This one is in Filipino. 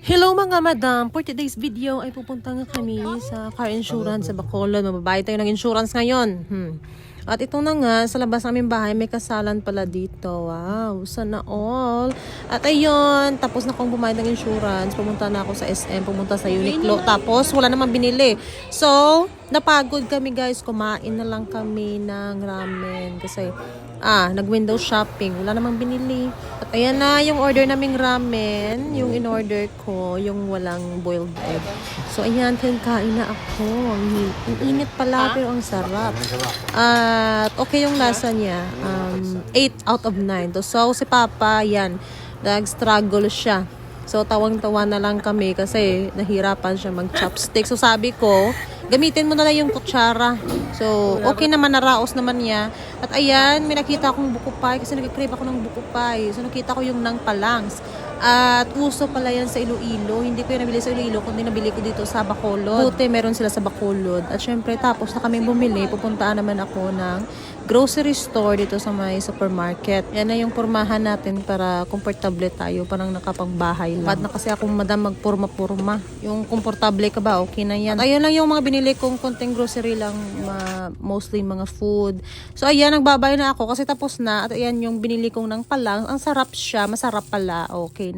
Hello mga madam! For today's video ay pupunta nga kami sa car insurance sa Bacolod. Mababayad tayo ng insurance ngayon. At ito na nga, sa labas namin bahay may kasalan pala dito. Wow, sana all. At ayun, tapos na akong bumayad ng insurance. Pumunta na ako sa SM, pumunta sa Uniqlo. Tapos wala namang binili. So, napagod kami guys. Kumain na lang kami ng ramen. Kasi nag-window shopping. Wala namang binili. At ayan na yung order naming ramen. Yung in-order ko, yung walang boiled egg. So ayan, kain na ako. Ang init pala, pero ang sarap. At okay yung lasa niya. 8 out of 9. So si Papa, yan. Nag-struggle siya. So tawang-tawa na lang kami kasi nahirapan siya mag-chopstick. So sabi ko, gamitin mo na lang yung kutsara. So okay naman, naraos naman niya. At ayan, may nakita akong buko pie kasi nag-crave ako ng buko pie. So nakita ko yung nang palangs. At uso pala yan sa Iloilo. Hindi ko yan nabili sa Iloilo, kundi nabili ko dito sa Bacolod. Buti meron sila sa Bacolod. At syempre tapos na kami bumili, pupuntaan naman ako ng grocery store dito sa may supermarket. Yan na yung pormahan natin para komportable tayo, parang nakapagbahay lang. Bad na kasi akong madam magpurma-purma. Yung komportable ka ba, okay na yan. At ayun lang yung mga binili kong konting grocery lang, mostly mga food. So ayan, nagbabay na ako kasi tapos na. At ayan yung binili kong ng palang. Ang sarap siya, masarap pala. Okay na.